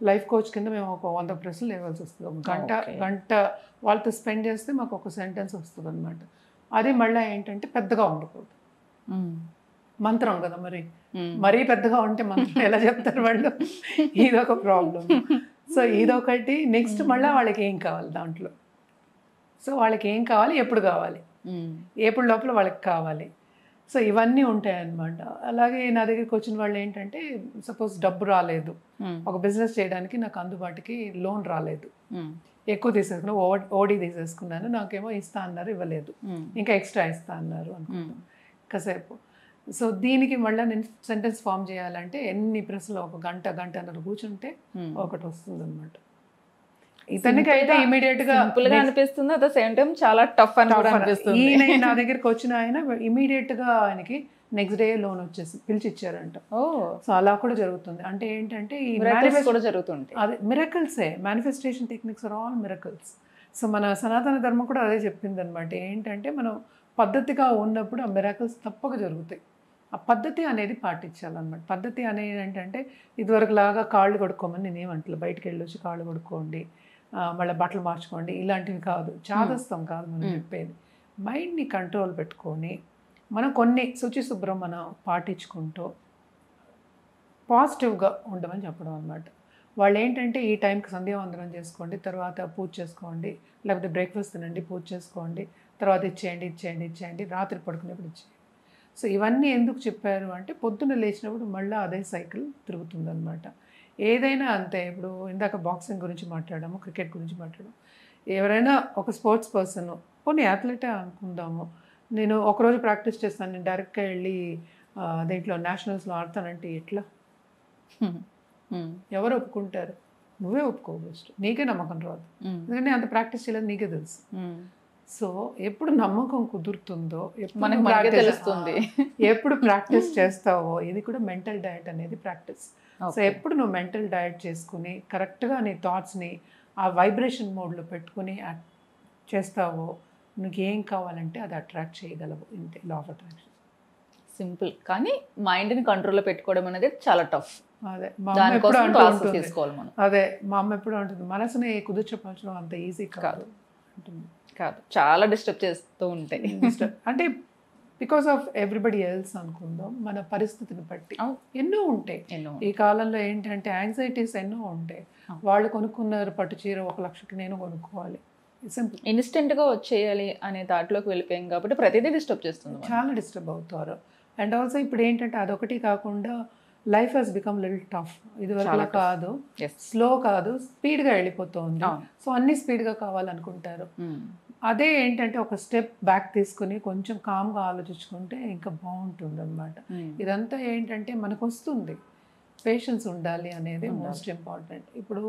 లైఫ్ కోచ్ కింద మేము ఒక 100 ప్రశ్నలు ఇవ్వాల్సి వస్తుంది. ఒక గంట వాళ్ళతో స్పెండ్ చేస్తే మాకు ఒక సెంటెన్స్ వస్తుంది అనమాట. అది మళ్ళీ ఏంటంటే పెద్దగా ఉండకూడదు, మంత్రం కదా, మరీ పెద్దగా ఉంటే మంత్రం ఎలా చెప్తారు వాళ్ళు, ఇదొక ప్రాబ్లం. సో ఇదొకటి. నెక్స్ట్ మళ్ళీ వాళ్ళకి ఏం కావాలి దాంట్లో, సో వాళ్ళకి ఏం కావాలి, ఎప్పుడు కావాలి, ఎప్పుడు లోపల వాళ్ళకి కావాలి. సో ఇవన్నీ ఉంటాయి అన్నమాట. అలాగే నా దగ్గరికి వచ్చిన వాళ్ళు ఏంటంటే సపోజ్ డబ్బు రాలేదు, ఒక బిజినెస్ చేయడానికి నాకు అందుబాటుకి లోన్ రాలేదు, ఎక్కువ తీసేసుకున్నా, ఓడి తీసేసుకున్నాను, నాకేమో ఇస్తా అన్నారు, ఇవ్వలేదు, ఇంకా ఎక్స్ట్రా ఇస్తా అన్నారు అనుకుంటాను కాసేపు. సో దీనికి మళ్ళీ నేను సెంటెన్స్ ఫామ్ చేయాలంటే ఎన్ని ప్రశ్నలు, ఒక గంటన్నర కూర్చుంటే ఒకటి వస్తుంది అనమాట. ఇతనికి అయితే ఇమీడియట్ గా అనిపిస్తుంది, అట్ ద సేమ్ టైం చాలా టఫ్ అనిపిస్తుంది. ఈయన నా దగ్గరికి వచ్చిన ఆయన ఇమీడియట్ గా ఆయనకి నెక్స్ట్ డే లోన్ వచ్చేసి పిలిచి ఇచ్చారంట. సో అలా కూడా జరుగుతుంది. అంటే ఏంటంటే ఈ కూడా జరుగుతుంది, అదే మిరకల్సే. Manifestation techniques are all miracles. So మన సనాతన ధర్మం కూడా అదే చెప్పింది అనమాట. ఏంటంటే మనం పద్ధతిగా ఉన్నప్పుడు ఆ మిరకల్స్ తప్పక జరుగుతాయి. ఆ పద్ధతి అనేది పాటించాలన్నమాట. పద్ధతి అనేది ఏంటంటే ఇదివరకు లాగా కాళ్ళు కొడుక్కోమని నేనేమంటలే, బయటికి వెళ్ళొచ్చి కాళ్ళు కొడుక్కోండి, మళ్ళీ బట్టలు మార్చుకోండి, ఇలాంటివి కాదు. చాదస్తం కాదు మనం చెప్పేది. మైండ్ని కంట్రోల్ పెట్టుకొని మనం కొన్ని శుచి శుభ్రం మనం పాటించుకుంటూ పాజిటివ్గా ఉండమని చెప్పడం అనమాట. వాళ్ళు ఏంటంటే ఈ టైంకి సంధ్యావందనం చేసుకోండి, తర్వాత పూజ చేసుకోండి, లేకపోతే బ్రేక్ఫాస్ట్ తినండి, పూజ చేసుకోండి, తర్వాత ఇచ్చేయండి, రాత్రి పడుకునేప్పుడు ఇచ్చేయండి. సో ఇవన్నీ ఎందుకు చెప్పారు అంటే పొద్దున్న లేచినప్పుడు మళ్ళీ అదే సైకిల్ తిరుగుతుందన్నమాట. ఏదైనా అంతే. ఇప్పుడు ఇందాక బాక్సింగ్ గురించి మాట్లాడాము, క్రికెట్ గురించి మాట్లాడాము. ఎవరైనా ఒక స్పోర్ట్స్ పర్సన్, కొన్ని అథ్లెటే అనుకుందాము, నేను ఒకరోజు ప్రాక్టీస్ చేస్తాను, నేను డైరెక్ట్గా వెళ్ళి దీంట్లో నేషనల్స్లో ఆడతానంటే ఎట్లా? ఎవరు ఒప్పుకుంటారు? నువ్వే ఒప్పుకోవు. ఫస్ట్ నీకే నమ్మకం రాదు, ఎందుకంటే అంత ప్రాక్టీస్ చేయలేదు, నీకే తెలుసు. సో ఎప్పుడు నమ్మకం కుదురుతుందో, ఎప్పుడు ప్రాక్టీస్ చేస్తావో, ఇది కూడా మెంటల్ డయట్ అనేది ప్రాక్టీస్. సో ఎప్పుడు నువ్వు మెంటల్ డయట్ చేసుకుని కరెక్ట్గా నీ థాట్స్ని ఆ వైబ్రేషన్ మోడ్లో పెట్టుకుని చేస్తావో, నీకు ఏం కావాలంటే అది అట్రాక్ట్ చేయగలవు. ఇంతే లా ఆఫ్ అట్రాక్షన్. సింపుల్, కానీ మైండ్ని కంట్రోల్లో పెట్టుకోవడం అనేది చాలా టఫ్. అదే మా అమ్మ ఎప్పుడు అంటుంది, మనసుని కుదుర్చపరచడం అంత ఈజీ కాదు అంటుంది. కాదు, చాలా డిస్టర్బ్ చేస్తూ ఉంటాయి. అంటే బికాస్ ఆఫ్ ఎవ్రీబడి ఎల్స్ అనుకుందాం, మన పరిస్థితిని బట్టి ఎన్నో ఉంటాయి. ఈ కాలంలో ఏంటంటే యాంగ్జైటీస్ ఎన్నో ఉంటాయి. వాళ్ళు కొనుక్కున్నారు పట్టు చీర 1 లక్షకి, నేను కొనుక్కోవాలి, సింపుల్ ఇన్స్టెంట్గా వచ్చేయాలి అనే దాంట్లోకి వెళ్ళిపోయాం కాబట్టి ప్రతిదీ డిస్టర్బ్ చేస్తుంది, చాలా డిస్టర్బ్ అవుతారు. అండ్ ఆల్సో ఇప్పుడు ఏంటంటే అదొకటి కాకుండా life has become little tough. ఇది వరకు కాదు, స్లో కాదు, స్పీడ్గా వెళ్ళిపోతుంది. సో అన్ని స్పీడ్గా కావాలనుకుంటారు. అదే ఏంటంటే ఒక స్టెప్ బ్యాక్ తీసుకుని కొంచెం కామ్గా ఆలోచించుకుంటే ఇంకా బాగుంటుంది అనమాట. ఇదంతా ఏంటంటే మనకు వస్తుంది, పేషెన్స్ ఉండాలి అనేది మోస్ట్ ఇంపార్టెంట్. ఇప్పుడు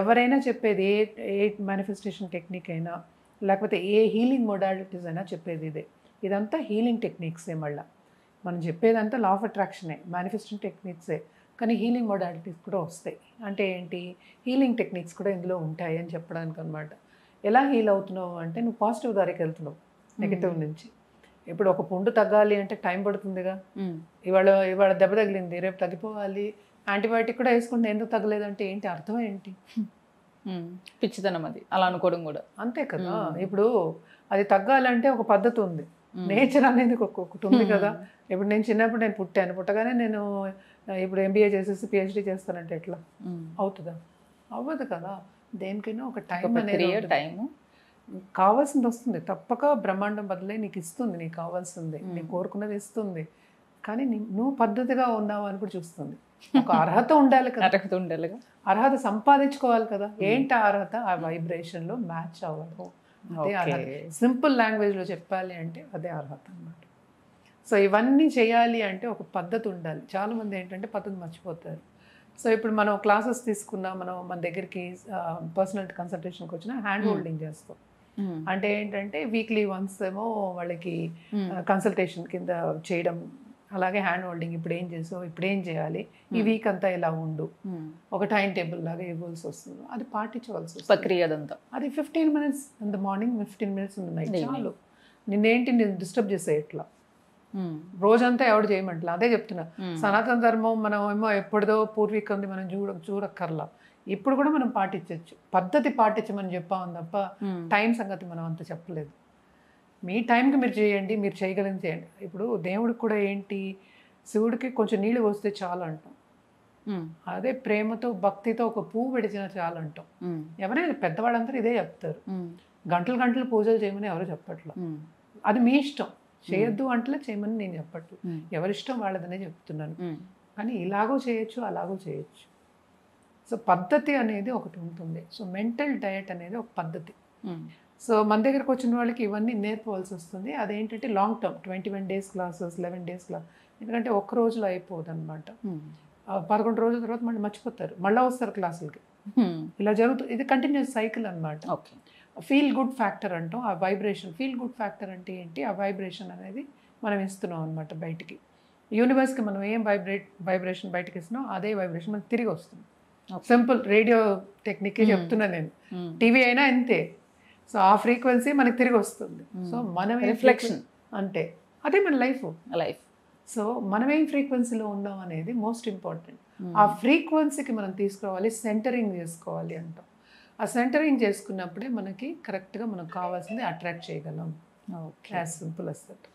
ఎవరైనా చెప్పేది ఏ మేనిఫెస్టేషన్ టెక్నిక్ అయినా, లేకపోతే ఏ హీలింగ్ మొడాలిటీస్ అయినా చెప్పేది ఇదంతా హీలింగ్ టెక్నిక్సే. మళ్ళీ మనం చెప్పేదంతా లా ఆఫ్ అట్రాక్షనే, మేనిఫెస్టేషన్ టెక్నిక్సే, కానీ హీలింగ్ మొడాలిటీస్ కూడా వస్తాయి. అంటే ఏంటి, హీలింగ్ టెక్నిక్స్ కూడా ఇందులో ఉంటాయి అని చెప్పడానికి అనమాట. ఎలా హీల్ అవుతున్నావు అంటే నువ్వు పాజిటివ్ దారికి వెళ్తున్నావు, నెగిటివ్ నుంచి. ఇప్పుడు ఒక పుండు తగ్గాలి అంటే టైం పడుతుందిగా. ఇవాళ దెబ్బ తగిలింది, రేపు తగ్గిపోవాలి, యాంటీబయాటిక్ కూడా వేసుకుంటే ఎందుకు తగ్గలేదంటే ఏంటి అర్థం ఏంటి? పిచ్చితనం అది, అలా అనుకోవడం కూడా అంతే కదా. ఇప్పుడు అది తగ్గాలంటే ఒక పద్ధతి ఉంది, నేచర్ అనేది ఒకటి ఉంది కదా. ఇప్పుడు నేను చిన్నప్పుడు నేను పుట్టగానే నేను ఇప్పుడు ఎంబీఏ చేసేసి పిహెచ్డీ చేస్తానంటే ఎట్లా అవుతుందా? అవ్వదు కదా. దేనికైనా ఒక టైం అనేది కావాల్సింది వస్తుంది, తప్పక బ్రహ్మాండం బదులే నీకు ఇస్తుంది, నీకు కావాల్సింది, నీకు కోరుకున్నది ఇస్తుంది. కానీ నువ్వు పద్ధతిగా ఉన్నావు అని కూడా చూస్తుంది. ఒక అర్హత ఉండాలి కదా, అర్హత సంపాదించుకోవాలి కదా. ఏంటి అర్హత? ఆ వైబ్రేషన్లో మ్యాచ్ అవ్వదు, అదే అర్హత. సింపుల్ లాంగ్వేజ్లో చెప్పాలి అంటే అదే అర్హత అన్నమాట. సో ఇవన్నీ చేయాలి అంటే ఒక పద్ధతి ఉండాలి. చాలామంది ఏంటంటే పద్ధతి మర్చిపోతారు. సో ఇప్పుడు మనం క్లాసెస్ తీసుకున్నా, మన దగ్గరికి పర్సనల్ కన్సల్టేషన్కి వచ్చినా హ్యాండ్ హోల్డింగ్ చేస్తాం. అంటే ఏంటంటే వీక్లీ వన్స్ ఏమో వాళ్ళకి కన్సల్టేషన్ కింద చేయడం, అలాగే హ్యాండ్ హోల్డింగ్, ఇప్పుడు ఏం చేసావు, ఇప్పుడు ఏం చేయాలి, ఈ వీక్ అంతా ఇలా ఉండు, ఒక టైం టేబుల్ లాగా ఇవ్వాల్సి వస్తుంది. అది పాటించవలసి వస్తుంది ప్రక్రియ అదంతా. అది 15 minutes in the morning, 15 minutes in the night చాలు. నిన్నేంటి నేను డిస్టర్బ్ చేసే ఎట్లా, రోజంతా ఎవడు చేయమంటలా. అదే చెప్తున్నా, సనాతన ధర్మం మనం ఏమో ఎప్పుడుదో పూర్వీకంది మనం చూడక్కర్లా. ఇప్పుడు కూడా మనం పాటించవచ్చు, పద్ధతి పాటించమని చెప్పామని తప్ప టైం సంగతి మనం అంత చెప్పలేదు. మీ టైంకి మీరు చేయండి, మీరు చేయగలిగింది చేయండి. ఇప్పుడు దేవుడికి కూడా ఏంటి, శివుడికి కొంచెం నీళ్ళు పోస్తే చాలు అంటాం. అదే ప్రేమతో భక్తితో ఒక పువ్వు పెడిచినా చాలు అంటాం. ఎవరైనా పెద్దవాళ్ళందరూ ఇదే చెప్తారు. గంటలు గంటలు పూజలు చేయమని ఎవరు చెప్పట్లా. అది మీ ఇష్టం, చేయొద్దు అంటే చేయమని నేను చెప్పట్లేదు, ఎవరిష్టం వాళ్ళదనే చెప్తున్నాను. కానీ ఇలాగో చేయొచ్చు, అలాగో చేయొచ్చు. సో పద్ధతి అనేది ఒకటి ఉంటుంది. సో మెంటల్ డయట్ అనేది ఒక పద్ధతి. సో మన దగ్గరకు వచ్చిన వాళ్ళకి ఇవన్నీ నేర్పవలసి వస్తుంది. అదేంటంటే long term, 21 days classes, 11 days class. ఎందుకంటే ఒక్క రోజులో అయిపోదు అనమాట. 11 రోజుల తర్వాత మళ్ళీ మర్చిపోతారు, మళ్ళీ వస్తారు క్లాసులకి. ఇలా జరుగుతుంది. ఇది కంటిన్యూస్ సైకిల్ అనమాట. ఫీల్ గుడ్ ఫ్యాక్టర్ అంటాం. ఆ వైబ్రేషన్, ఫీల్ గుడ్ ఫ్యాక్టర్ అంటే ఏంటి, ఆ వైబ్రేషన్ అనేది మనం ఇస్తున్నాం అనమాట బయటికి. యూనివర్స్కి మనం ఏం వైబ్రేషన్ బయటకి ఇస్తున్నాం, అదే వైబ్రేషన్ మనకి తిరిగి వస్తుంది. సింపుల్ రేడియో టెక్నిక్ చెప్తున్నా నేను, టీవీ అయినా అంతే. సో ఆ ఫ్రీక్వెన్సీ మనకి తిరిగి వస్తుంది. సో మనం రిఫ్లెక్షన్ అంటే అదే మన లైఫ్. సో మనం ఏం ఫ్రీక్వెన్సీలో ఉన్నాం అనేది మోస్ట్ ఇంపార్టెంట్. ఆ ఫ్రీక్వెన్సీకి మనం తీసుకురావాలి, సెంటరింగ్ చేసుకోవాలి అంటాం. ఆ సెంటరింగ్ చేసుకున్నప్పుడే మనకి కరెక్ట్గా మనకు కావాల్సింది అట్రాక్ట్ చేయగలం. As simple as that.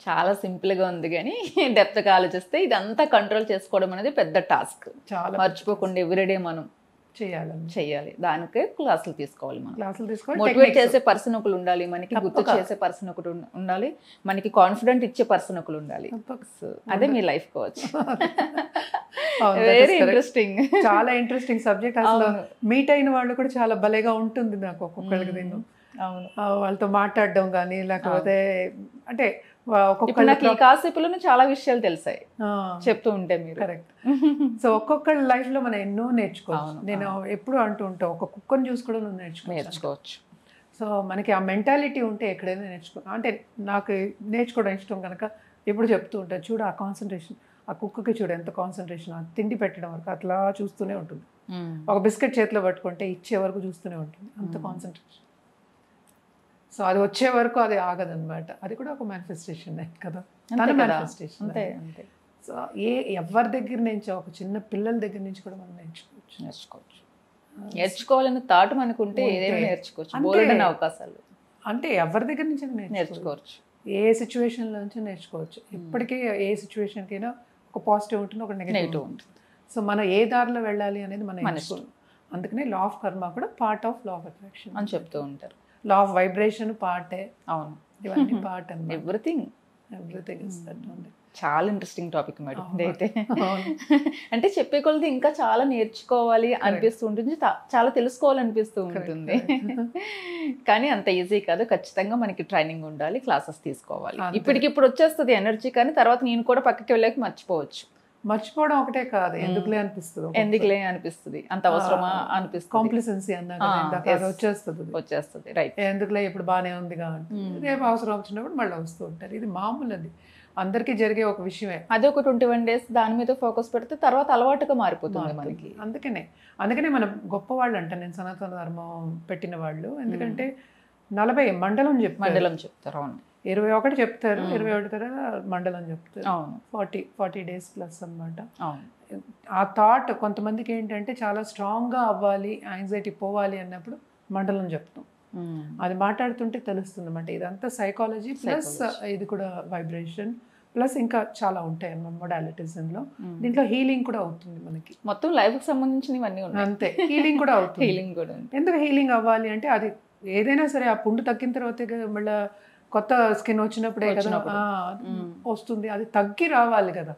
చాలా సింపుల్గా ఉంది, కానీ డెప్త్గా ఆలోచిస్తే ఇదంతా కంట్రోల్ చేసుకోవడం అనేది పెద్ద టాస్క్. చాలా మర్చిపోకుండా ఎవ్రీడే మనం చేయాలి. దానికే క్లాసులు తీసుకోవాలి. మనం క్లాసులు తీసుకోవాలి. మోటివేట్ చేసే పర్సన్ ఒకరు ఉండాలి, మనకి గుర్తు చేసే పర్సన్ ఒకటి ఉండాలి, మనకి కాన్ఫిడెంట్ ఇచ్చే పర్సన్ ఒకరు ఉండాలి. అదే మీ లైఫ్ కోచ్. వెరీ ఇంట్రెస్టింగ్, చాలా ఇంట్రెస్టింగ్ సబ్జెక్ట్. అసలు మీట్ అయిన వాళ్ళు కూడా చాలా భలేగా ఉంటుంది నాకు ఒక్కొక్కరికి. నేను వాళ్ళతో మాట్లాడడం కానీ లేకపోతే అంటే ఒక్కొక్కరికి కాసేపులోనే చాలా విషయాలు తెలిసాయి చెప్తూ ఉంటే మీరు. కరెక్ట్. సో ఒక్కొక్కరి లైఫ్ లో మనం ఎన్నో నేర్చుకోవచ్చు. నేను ఎప్పుడు అంటూ ఉంటా, ఒక కుక్కను చూసి కూడా నువ్వు నేర్చుకోవచ్చు. సో మనకి ఆ మెంటాలిటీ ఉంటే ఎక్కడైనా అంటే నాకు నేర్చుకోవడం ఇష్టం కనుక ఎప్పుడు చెప్తూ ఉంటాను, చూడు ఆ కాన్సన్ట్రేషన్, ఆ కుక్కకి చూడు ఎంత కాన్సన్ట్రేషన్, ఆ తిండి పెట్టడం వరకు అట్లా చూస్తూనే ఉంటుంది. ఒక బిస్కెట్ చేతిలో పట్టుకుంటే ఇచ్చే వరకు చూస్తూనే ఉంటుంది, అంత కాన్సన్ట్రేషన్. సో అది వచ్చే వరకు అది ఆగదన్నమాట. అది కూడా ఒక మేనిఫెస్టేషన్ కదా, తన మేనిఫెస్టేషన్. సో ఎవరి దగ్గర నుంచి, ఒక చిన్న పిల్లల దగ్గర నుంచి కూడా మనం నేర్చుకోవాలని థాట్ మనకుంటే ఏదైనా నేర్చుకోవచ్చు. అవకాశాలు అంటే ఎవరి దగ్గర నుంచి నేర్చుకోవచ్చు, ఏ సిచ్యువేషన్ నుంచి నేర్చుకోవచ్చు. ఇప్పటికీ ఏ సిచ్యువేషన్కైనా ఒక పాజిటివ్ ఉంటుంది, ఒక నెగిటివ్ ఉంటుంది. సో మనం ఏ దారిలో వెళ్ళాలి అనేది మనం నేర్చుకోవాలి. అందుకనే లా ఆఫ్ కర్మ కూడా part of law of attraction అని చెప్తూ ఉంటారు. లా ఆఫ్ వైబ్రేషన్ పార్టే. అవును, ఇవన్నీ పార్ట్ అన్నమాట. Everything is that only. చాలా ఇంట్రెస్టింగ్ టాపిక్ మేడం ఇదైతే. అంటే చెప్పే కొలది ఇంకా చాలా నేర్చుకోవాలి అనిపిస్తూ ఉంటుంది, చాలా తెలుసుకోవాలనిపిస్తూ ఉంటుంది. కానీ అంత ఈజీ కాదు, ఖచ్చితంగా మనకి ట్రైనింగ్ ఉండాలి, క్లాసెస్ తీసుకోవాలి. ఇప్పటికిప్పుడు వచ్చేస్తుంది ఎనర్జీ, కానీ తర్వాత నేను కూడా పక్కకి వెళ్ళాక మర్చిపోవడం ఒకటే కాదు, ఎందుకులే అనిపిస్తుంది, అంత అవసరమా అనిపిస్తుంది. కాంప్లిసెన్సీ అన్నాక వచ్చేస్తుంది. రైట్, ఎందుకులే ఇప్పుడు బాగానే ఉంది కాబట్టి రేపు అవసరం వచ్చినప్పుడు మళ్ళీ వస్తూ ఉంటారు. ఇది మామూలు, అది అందరికీ జరిగే ఒక విషయమే. అది ఒక 21 days దాని మీద ఫోకస్ పెడితే తర్వాత అలవాటుగా మారిపోతుంది మనకి. అందుకనే మన గొప్పవాళ్ళు అంట, నేను సనాతన ధర్మం పెట్టిన వాళ్ళు. ఎందుకంటే 40 మండలం చెప్తారు. అవును, 21 చెప్తారు, 21 తర్వాత మండలం చెప్తారు. 40 days ప్లస్ అనమాట. ఆ థాట్ కొంతమందికి ఏంటంటే చాలా స్ట్రాంగ్గా అవ్వాలి, యాంగ్జైటీ పోవాలి అన్నప్పుడు మండలం చెప్తాం. అది మాట్లాడుతుంటే తెలుస్తుంది అన్నమాట. ఇదంతా సైకాలజీ ప్లస్ ఇది కూడా వైబ్రేషన్ ప్లస్ ఇంకా చాలా ఉంటాయి అన్నమాట మొడాలిటీస్. దీంట్లో హీలింగ్ కూడా అవుతుంది మనకి, మొత్తం లైఫ్కి సంబంధించినవన్నీ ఉన్నాయి. అంతే, హీలింగ్ కూడా అవుతుంది. ఎందుకు హీలింగ్ అవ్వాలి అంటే అది ఏదైనా సరే ఆ పుండు తగ్గిన తర్వాత మళ్ళీ కొత్త స్కిన్ వచ్చినప్పుడే కదా వస్తుంది. అది తగ్గి రావాలి కదా,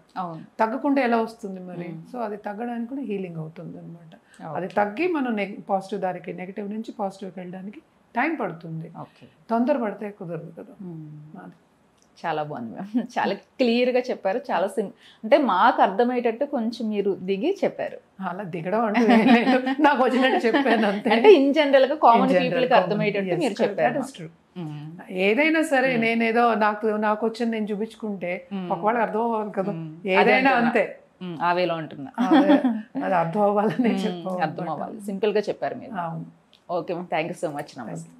తగ్గకుండా ఎలా వస్తుంది మరి? సో అది తగ్గడానికి కూడా హీలింగ్ అవుతుంది అనమాట. అది తగ్గి మనం పాజిటివ్ దారికి, నెగిటివ్ నుంచి పాజిటివ్కి వెళ్ళడానికి టైం పడుతుంది. తొందరపడితే కుదరదు కదా. చాలా బాగుంది మ్యామ్, చాలా క్లియర్గా చెప్పారు. చాలా అంటే మాకు అర్థమయ్యేటట్టు కొంచెం మీరు దిగి చెప్పారు. అలా దిగడం అంటే నాకు వచ్చినట్టు చెప్పాను అంతే. అంటే ఇన్ జనరల్ గా కామన్ పీపుల్ కి అర్థమయ్యేటట్టు మీరు చెప్పారు. ఏదైనా సరే నేనేదో నాకు వచ్చింది నేను చూపించుకుంటే ఒక వాళ్ళకి అర్థం అవ్వాలి కదా. ఏదైనా అంతే, ఆ వేలో అంటున్నా, అది అర్థం అవ్వాలని అర్థం అవ్వాలి. సింపుల్ గా చెప్పారు మీరు. Okay ma'am, thank you so much. నమస్తే.